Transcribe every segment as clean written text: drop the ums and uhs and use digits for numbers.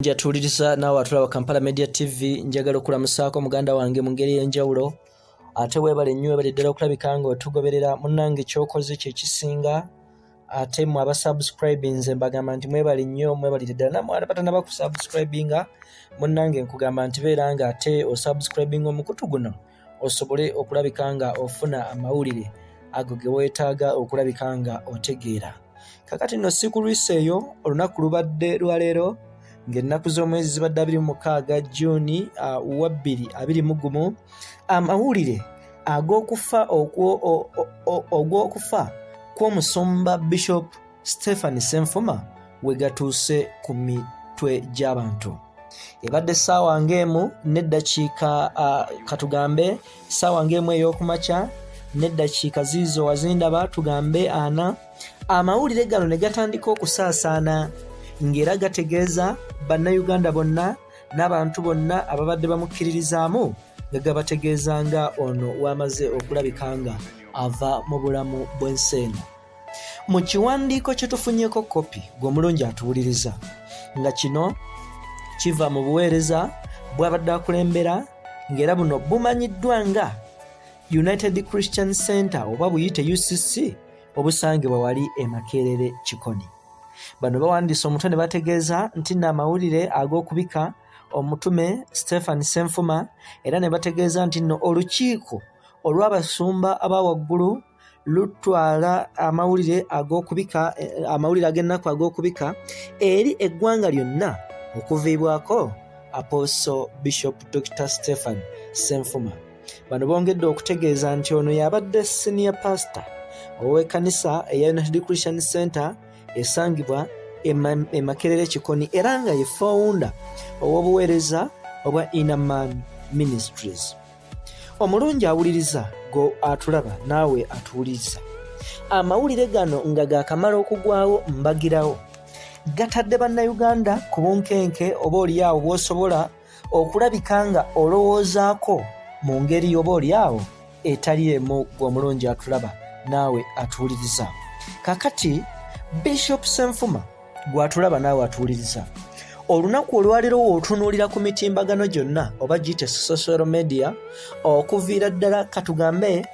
Njatuliriza nawe atulaba Kampala Media TV njagala okulamusaako muganda wange mu ngeri y'enjawulo ate weebale nnyo weebale ddala okulabika nga otugoberera munnange ky'okoze kye kisinga ate mu abasubscribinze mbagamba nti mwebale nnyo mwebalire ddala namwe abatana bakusubscribinga munnange nkugamba nti beera nga ate osubscribinga omukutu guno osobole okulabika nga ofuna amawulire ago ge weetaaga okulabika nga otegeera. Kakati nno si ku lwisi eyo olunaku lubadde lwa leero ng'ennaku z'omwezi zibadde 26 Juni 2021 amawulire ag'okufa kw'Omusumba Bishop Stephen Senfuma we gatuuse ku mitwe gy'abantu. Ebadde ssaawa ng'emu n'eddakiika katugambe ssaawa ng'emu ey'okumakya n'eddakiika ziizo wazindaba tugambe 4 amawulire gano ne gatandika okusaasaana ng'era gategeeza bannayuganda bonna n'abantu bonna ababadde bamukkiririzaamu nga gabategeeza nga ono wamaze okulabika nga ava mu bulamu bw'ensi eno. Mu kiwandiiko kye tufunyeeko kopi gw'omulungi atuwuliriza nga kino kiva mu buweereza bw'abadde akulembera ng'era buno bumanyiddwa nga United Christian Center oba buyite UCC obusangibwa wali e Makerere Kikoni. Bano bawandiisa omutwe ne bategeeza nti n'amawulire ag'okubika omutume Stephen Senfuma era ne bategeeza nti nno olukiiko olw'abasumba abawaggulu lutwala amawulire ag'ennaku ag'okubika eri eggwanga lyonna okuviibwako Apostle Bishop Dr. Stephen Senfuma. Bano bongedde okutegeeza nti ono yabadde senior pastor ow'ekkanisa eya United Christian Center esangibwa e Makerere Kikoni era nga ye founder ow'obuweereza obwa Innerman Ministries. Omulungi awuliriza go atulaba naawe atuwuliriza. Amawulire gano nga gaakamala okugwawo mbagirawo gatadde bannayuganda ku bunkenke oba oliawo bw'osobola okulabika nga olowoozaako mu ngeri oba oliawo etali emu gw'omulungi atulaba naawe atuwuliriza. Kakati Bishop Senfuma gw'atulaba naawe atuwuliriza. Olunaku olwaleero w'otunuulira ku mitimbagano gyonna oba giyite social media okuviira ddala katugambe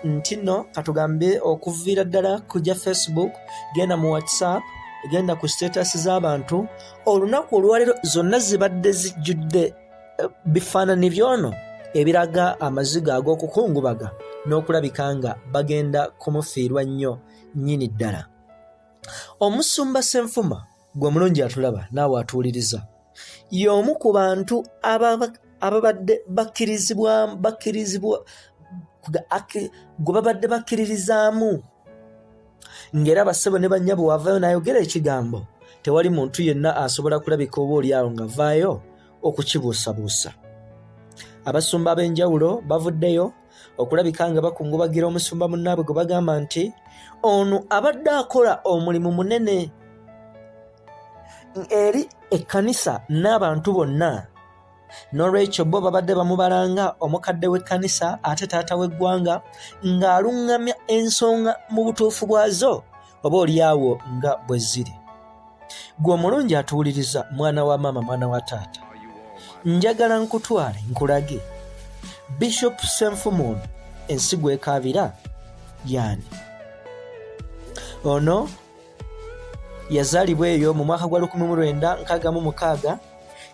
nti nno katugambe okuviira ddala kujja Facebook, genda mu WhatsApp, genda ku status z'abantu, olunaku olwaleero zonna zibadde zijjudde bifaananyi by'ono ebiraga amaziga ag'okukungubaga n'okulabika nga bagenda kumufiirwa nnyo nnyini ddala. Omusumba Senfuma gwe mulungi atulaba naawe atuwuliriza y'omu ku bantu ababadde gwe babadde bakkiririzaamu ng'era bassebo ne bannya bwe wavaayo n'ayogera ekigambo tewali muntu yenna asobola kulabika oba oliawo nga vaayo okukibuusabuusa. Abasumba ab'enjawulo bavuddeyo okulabika nga bakungubagira omusumba munnaabwe gwe bagamba nti ono abadde akola omulimu munene eri ekkanisa n'abantu bonna, n'olwekyo bo babadde bamubalanga omukadde w'ekkanisa ate taata w'eggwanga ng'aluŋŋamya ensonga mu butuufu bwazo oba oliawo nga bwe ziri. Gwe omulungi atuwuliriza mwana wa maama mwana wa taata, njagala nkutwale nkulage Bishop Senfuma ensigo ekaabira yaani. Ono yazaalibwa eyo mu mwaka gwa 1966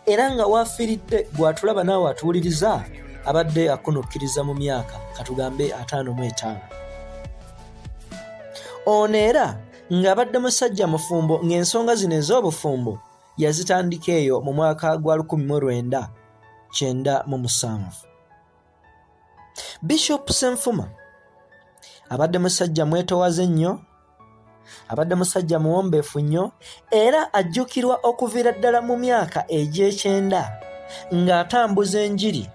era nga waafiiridde gw'atulaba naawe atuwuliriza abadde akunukkiriza mu myaka katugambe 55. Ono era ng'abadde musajja mufumbo ng'ensonga zino ez'obufumbo yazitandika eyo mu mwaka gwa 1997. Bishop Senfuma abadde musajja mwetowaze nnyo, abadde musajja muwombeefu nnyo era ajjukirwa okuviira ddala mu myaka egy'ekyenda ng'atambuza enjiri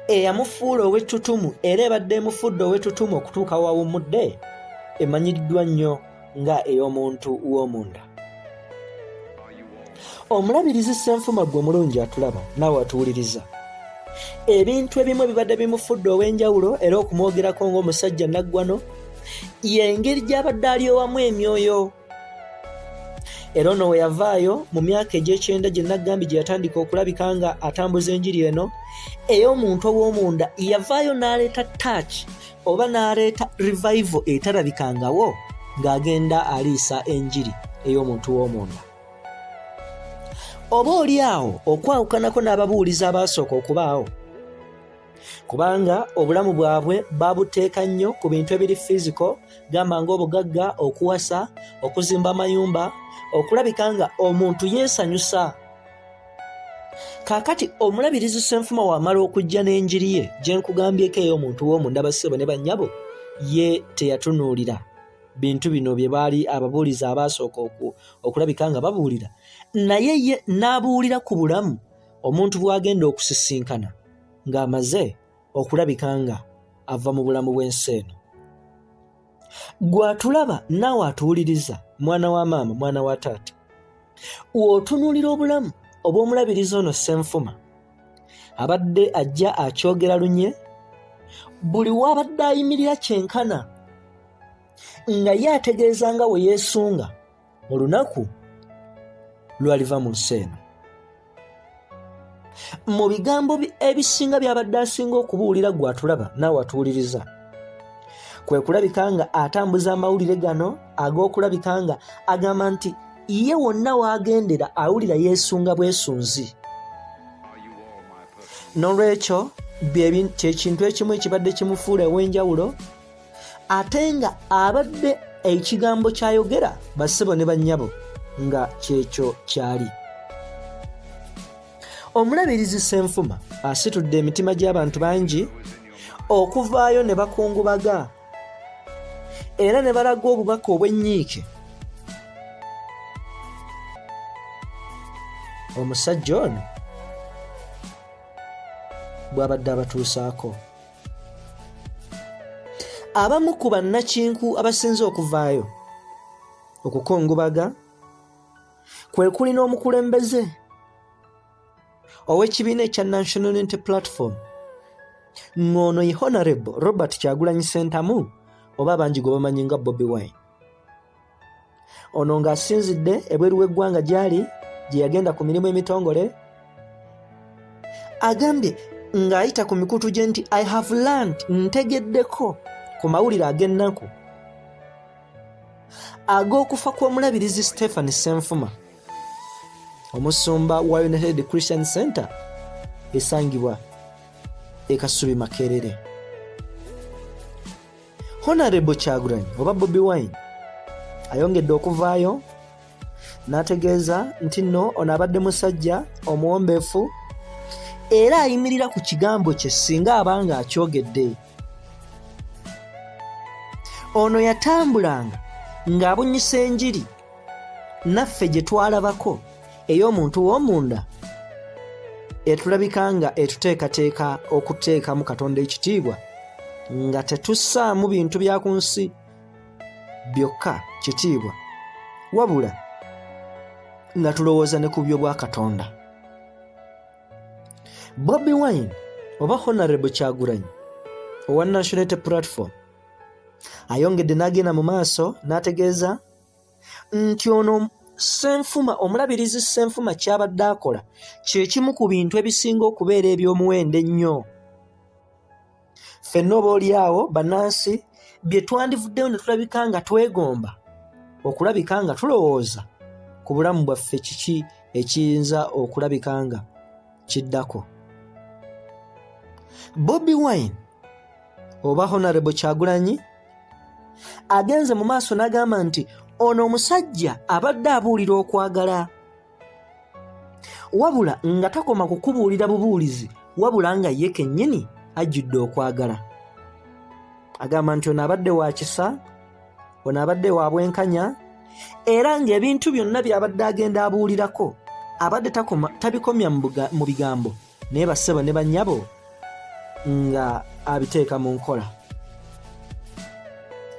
eyamufuula ow'ettutumu era ebadde emufudde ow'ettutumu okutuuka wawummudde emanyiddwa nnyo nga ey'omuntu w'omunda. Omulabirizi Senfuma gwe mulungi atulaba naawe atuwuliriza. Ebintu ebimu ebibadde bimufudde ow'enjawulo era okumwogerako ng'omusajja naggwano y'engeri gy'abadde alyowamu emyoyo era ono we yavaayo mu myaka egy'ekyenda gye Naggambi gye yatandika okulabika nga atambuza enjiri eno ey'omuntu ow'omunda, yavaayo n'aleeta touch oba n'aleeta revival etalabikangawo ng'agenda aliisa enjiri ey'omuntu w'omunda. Oba oli awo okwawukanako n'ababuulizi abasooka okubaawo, kubanga obulamu bwabwe babuteeka nnyo ku bintu ebiri physical, gamba ng'obugagga, okuwasa, okuzimba amayumba, okulabika nga omuntu yeesanyusa. Kaakati omulabirizi Senfuma wamala okujja n'enjiri ye gye nkugambyeko ey'omuntu w'omunda, bassebo ne bannyabo, ye teyatunuulira bintu bino bye baali ababuulizi abasooka okulabika nga babuulira, naye ye n'abuulira ku bulamu omuntu bw'agenda okusisinkana ng'amaze okulabika nga ava mu bulamu bw'ensi eno. Gw'atulaba naawe atuwuliriza, mwana wa maama, mwana wa taata, w'otunuulira obulamu obw'omulabirizi ono Senfuma abadde ajja akyogera lunye, buli w'abadde ayimirira kyenkana nga ye ategeeza nga we yeesunga mu lunaku lw'aliva mu nsi eno. Mu bigambo ebisinga by'abadde asinga okubuulira gw'atulaba naawe atuwuliriza, kwe kulabika nga atambuza amawulire gano ag'okulabika nga agamba nti ye wonna w'agendera awulira yeesunga bwesunzi. N'olwekyo kyekintu ekimu ekibadde kimufuula ew'enjawulo, ate nga abadde ekigambo ky'ayogera bassebo ne bannyabo nga kyekyo kyali. Omulabirizi Senfuma asitudde emitima gy'abantu bangi okuvaayo ne bakungubaga era ne balaga obubaka obw'ennyiike. Omusajja ono bw'abadde abatuusaako. Abamu ku bannakinku abasinze okuvaayo okukungubaga kwe kuli n'omukulembeze ow'ekibiina ekya National Unity Platform, ng'ono ye Honorable Robert Kyagulanyi Ssentamu oba abangi gwe bamanyi nga Bobi Wine. Ono ng'asinzidde ebweru w'eggwanga gy'ali, gye yagenda ku mirimu emitongole, agambye ng'ayita ku mikutu gye nti I have learned, ntegeddeko ku mawulire ag'ennaku ag'okufa kw'omulabirizi Stephen Senfuma, omusumba wa United Christian Center esangibwa e Kasubi Makerere. Honorable Kyagulanyi oba Bobi Wine ayongedde okuvaayo n'ategeeza nti nno ono abadde musajja omuwombeefu era ayimirira ku kigambo kye singa abanga akyogedde. Ono yatambulanga ng'abunyisa enjiri naffe gye twalabako ey'omuntu w'omunda etulabika nga etuteekateeka okuteekamu Katonda ekitiibwa, nga tetussaamu bintu bya ku nsi byokka kitiibwa, wabula nga tulowooza ne ku byo bwa Katonda. Bobi Wine oba Honorable Kyagulanyi owa National Unity Platform ayongedde n'agenda mu maaso n'ategeeza nti ono Senfuma, omulabirizi Senfuma, kyabadde akola kye kimu ku bintu ebisinga okubeera eby'omuwendo ennyo. Ffenna oba oli awo bannansi bye twandivuddeyo ne tulabika nga twegomba okulabika nga tulowooza ku bulamu bwaffe kiki ekiyinza okulabika nga kiddako. Bobi Wine oba Honorable Kyagulanyi agenze mu maaso n'agamba nti ono omusajja abadde abuulira okwagala, wabula nga takoma kukubuulira bubuulizi, wabula nga ye kennyini ajjudde okwagala. Agamba nti ono abadde wa kisa, ono abadde wa bwenkanya, era ng'ebintu byonna by'abadde agenda abuulirako abadde tabikomya mu bigambo, naye bassebo ne bannyabo nga abiteeka mu nkola.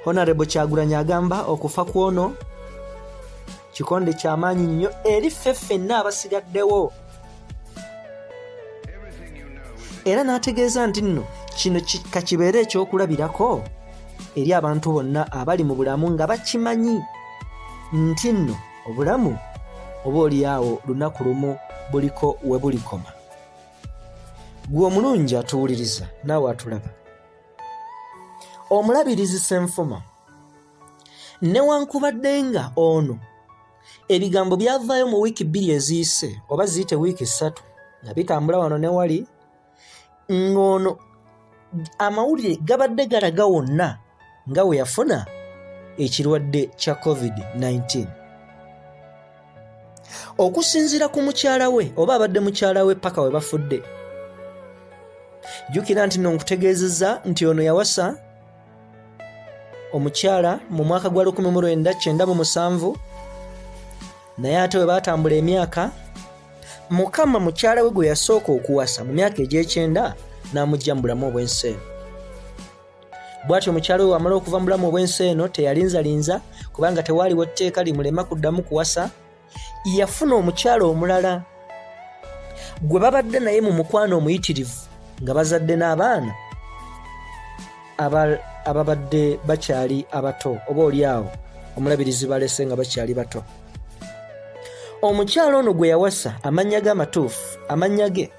Honorable Kyagulanyi agamba okufa kw'ono kikonde ky'amaanyi nnyo eri ffe ffenna abasigaddewo, era n'ategeeza nti nno kino kakibeere ekyokulabirako eri abantu bonna abali mu bulamu nga bakimanyi nti nno obulamu oba oli awo lunaku lumu buliko we bulikoma. Gwe omulungi atuwuliriza naawe atulaba. Omulabirizi Senfuma newankubadde nga ono ebigambo byavaayo mu wiiki 2 eziyise oba ziyite wiiki 3 nga bitambula wano ne wali, ng'ono amawulire gabadde galaga wonna nga we yafuna ekirwadde kya COVID-19. Okusinziira ku mukyala we oba abadde mukyala we paka we bafudde. Jjukira nti nkutegeezezza nti ono yawasa omukyala mu mwaka gwa 1997, naye ate we baatambula emyaka, Mukama mukyala we gwe yasooka okuwasa mu myaka egy'ekyenda n'amujja mu bulamu obw'ensi eno. Bw'atyo mukyala we wamala okuva mu bulamu obw'ensi eno teyalinzalinza kubanga tewaaliwo tteeka limulema kuddamu kuwasa. Yafuna omukyala omulala gwe babadde naye mu mukwano omuyitirivu nga bazadde n'abaana ababadde bakyali abato, oba oli awo omulabirizi balese nga bakyali bato. Omukyala ono gwe yawasa amannya ge amatuufu, amannya ge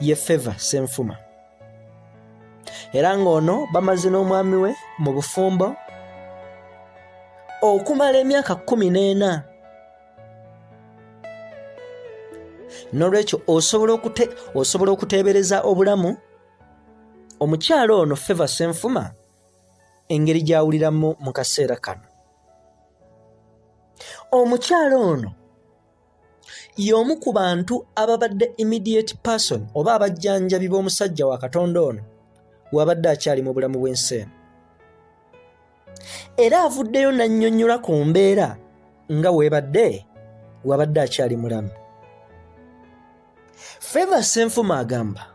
ye Favour Senfuma. Era ng'ono bamaze n'omwami we mu bufumbo okumala emyaka 14. N'olwekyo osobola okuteebereza obulamu omukyala ono Favour Senfuma engeri gy'awuliramu mu kaseera kano. Omukyala ono y'omu ku bantu ababadde immediate person oba abajjanjabi b'omusajja wa Katonda ono wabadde akyali mu bulamu bw'ensi eno. Era avuddeyo n'annyonnyola ku mbeera nga wabadde akyali mulamu. Favour Senfuma agamba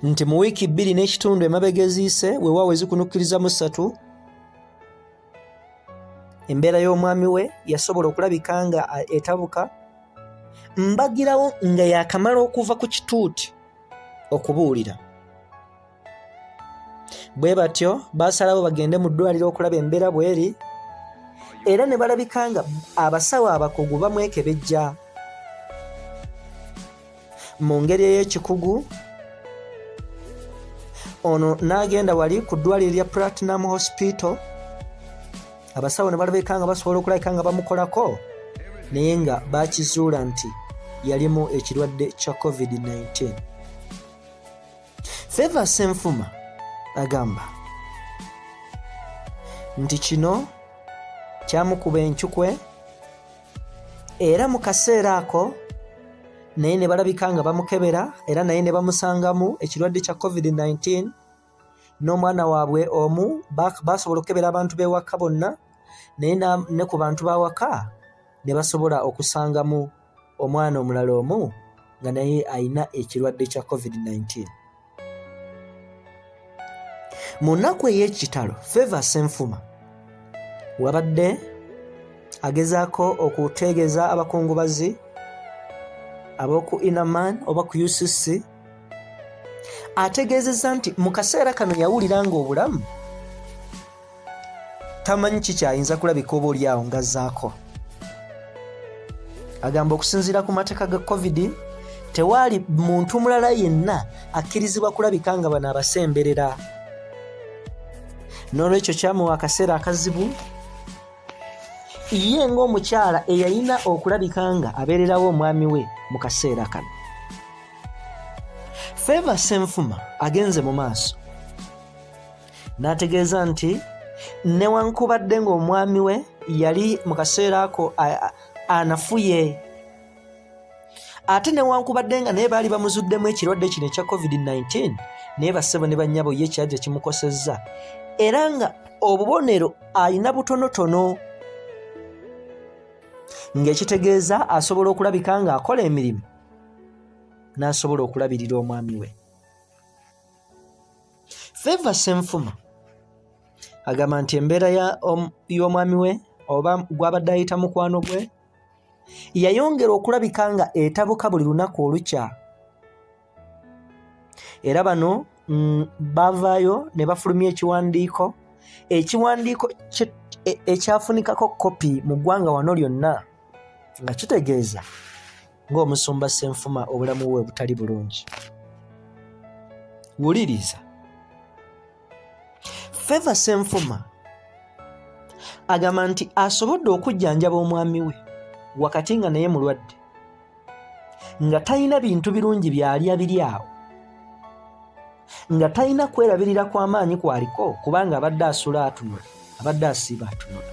nti mu wiiki 2 n'ekitundu emabega eziyise weewaawo ezikunukkirizamu 3, embeera y'omwami we yasobola okulabika nga etabuka, mbagirawo nga yakamala okuva ku kituuti okubuulira. Bwe batyo baasalawo bagende mu ddwaliro okulaba embeera bw'eri, era ne balabika nga abasawo abakugu bamwekebejja. Mu ngeri ey'ekikugu ono n'agenda wali ku ddwaliro lya Platinum Hospital, abasawo ne balabika nga basobola okulabika nga bamukolako, naye nga bakizuula nti yalimu ekirwadde kya COVID-19. Favour Senfuma agamba nti kino kyamukuba enkyukwe, era mu kaseera ako naye ne balabika nga bamukebera, era naye ne bamusangamu ekirwadde kya COVID-19. N'omwana waabwe omu basobola okukebera abantu b'ewaka bonna, naye ne ku bantu b'awaka ne basobola okusangamu omwana omulala omu nga naye ayina ekirwadde kya COVID-19. Mu nnaku ey'ekitalo Favour Senfuma wabadde agezaako okutegeeza abakungubazi ab'oku Innerman oba ku UCC, ategeezezza nti mu kaseera kano yawulira nga obulamu tamanyi kikyayinza kulabika oba oli awo ngazzaako. Agamba okusinziira ku mateeka ga COVID tewaali muntu mulala yenna akkirizibwa kulabika nga bano abasemberera. N'olwekyo kyamuwa akaseera akazibu ye ng'omukyala eyalina okulabika nga abeererawo omwami we mu kaseera kano. Favour Senfuma agenze mu maaso n'ategeeza nti newankubadde ng'omwami we yali mu kaseera ako anafuye, ate newankubadde nga naye baali bamuzuddemu ekirwadde kino ekya COVID-19, naye bassebo ne bannyabo ye kyajja kimukosezza, era nga obubonero alina butonotono, ng'ekitegeeza asobola okulabika nga akola emirimu n'asobola okulabirira omwami we. Favour Senfuma agamba nti embeera y'omwami we oba gw'abadde ayita mukwano gwe yayongera okulabika nga etabuka buli lunaku olukya, era bano bavaayo ne bafulumya ekiwandiiko ekyafunikako kopi mu ggwanga wano lyonna nga kitegeeza ng'omusumba Senfuma obulamu bwe butali bulungi. Wuliriza, Favour Senfuma agamba nti asobodde okujjanjaba omwami we wakati nga naye mulwadde, nga talina bintu birungi by'alya biri awo, nga talina kwerabirira kw'amaanyi kwaliko kubanga abadde asula atunula, abadde asiiba atunula.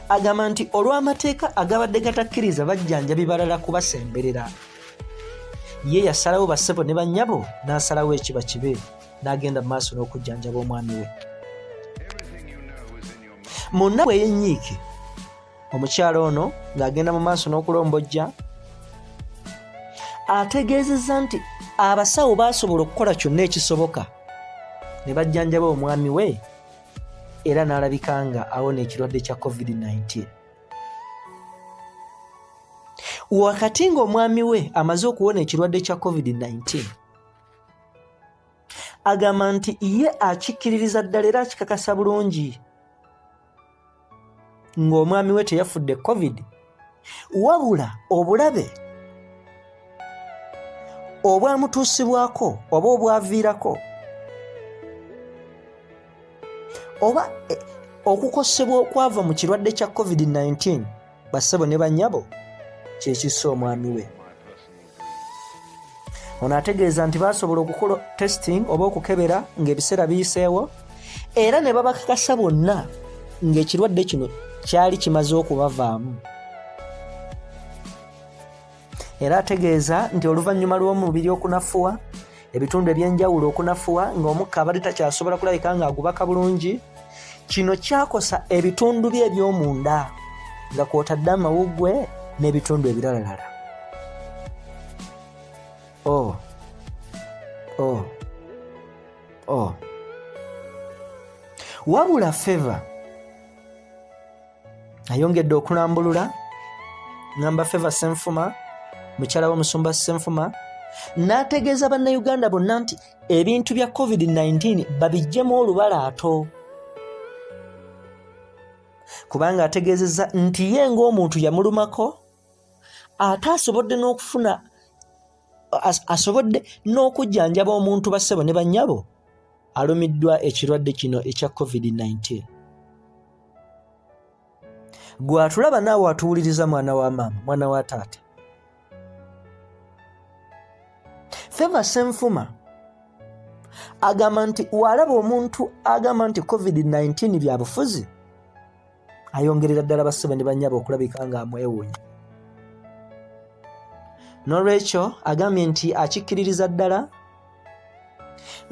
Agamba nti olw'amateeka agabadde gatakkiriza bajjanjabi balala kubasemberera, ye yasalawo bassebo ne bannyabo n'asalawo ekiba kibe n'agenda mu maaso n'okujjanjaba omwami we. Mu nnaku ey'ennyiike omukyala ono ng'agenda mu maaso n'okulombojja ategeezezza nti abasawo baasobola okukola kyonna ekisoboka ne bajjanjaba omwami we era n'alabika nga awona ekirwadde kya COVID-19. Wakati ng'omwami we amaze okuwona ekirwadde kya COVID-19, agamba nti ye akikkiririza ddala era akikakasa bulungi ng'omwami we teyafudde COVID, wabula obulabe obwamutuusibwako oba obwaviirako oba okukosebwa okwava mu kirwadde kya COVID-19 bassebo ne bannyabo kyekissa omwami we. Ono ategeeza nti baasobola okukola testing oba okukebera ng'ebiseera biyiseewo era ne babakakasa bonna ng'ekirwadde kino kyali kimaze okubavaamu. Era ategeeza nti oluvannyuma lw'omubiri okunafuwa, ebitundu eby'enjawulo okunafuwa ng'omukka abadde takyasobola kulabika ng'agubaka bulungi, kino kyakosa ebitundu bye eby'omunda nga kw'otadde amawuggwe n'ebitundu ebiralalala. Wabula Favour ayongedde okulambulula, ngamba Favour Senfuma mukyala w'omusumba Senfuma n'ategeeza bannayuganda bonna nti ebintu bya COVID-19 babiggyemu olubalaato, kubanga ategeezezza nti ye ng'omuntu yamulumako ate asobodde n'okujjanjaba omuntu bassebo ne bannyabo alumiddwa ekirwadde kino ekya COVID-19. Gwe atulaba naawe atuwuliriza mwana wa maama, mwana wa taata. Favour Senfuma agamba nti walaba omuntu agamba nti COVID-19 bya bufuzi, ayongerera ddala bassebo ne bannyabo okulabika ng'amwewuunya. N'olwekyo agambye nti akikkiririza ddala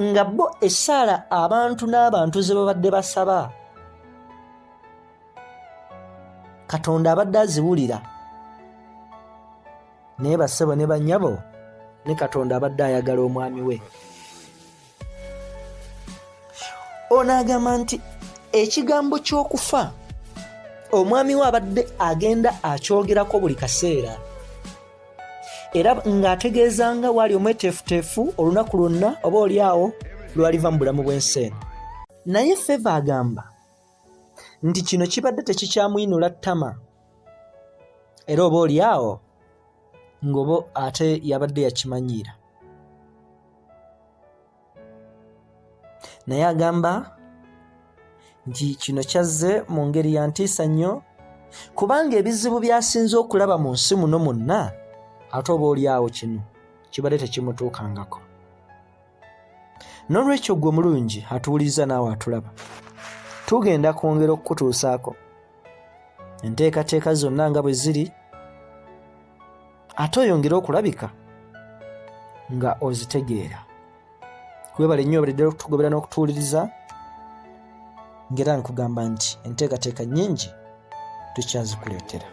nga bo essaala abantu n'abantu ze babadde basaba Katonda abadde aziwulira, naye bassebo ne bannyabo ne Katonda abadde ayagala omwami we. Ono agamba nti ekigambo ky'okufa omwami we abadde agenda akyogerako buli kaseera, era ng'ategeezanga waali omweteefuteefu olunaku lwonna oba oliawo lwaliva mu bulamu bw'ensi eno. Naye Favour agamba nti kino kibadde tekikyamuyinula ttama, era oba oliawo ng'oba ate yabadde yakimanyiira. Naye agamba nti kino kyazze mu ngeri ya ntiisa nnyo, kubanga ebizibu by'asinze okulaba mu nsi muno mwonna ate oba oliawo kino kibadde tekimutuukangako. N'olwekyo gwe mulungi atuwuliriza naawe atulaba, tugenda kwongera okukutuusaako enteekateeka zonna nga bwe ziri, ate oyongere okulabika nga ozitegeera. Webale nnyo obalidde okutugobera n'okutuwuliriza, ngera nkugamba nti enteekateeka nnyingi tukyazikuleetera.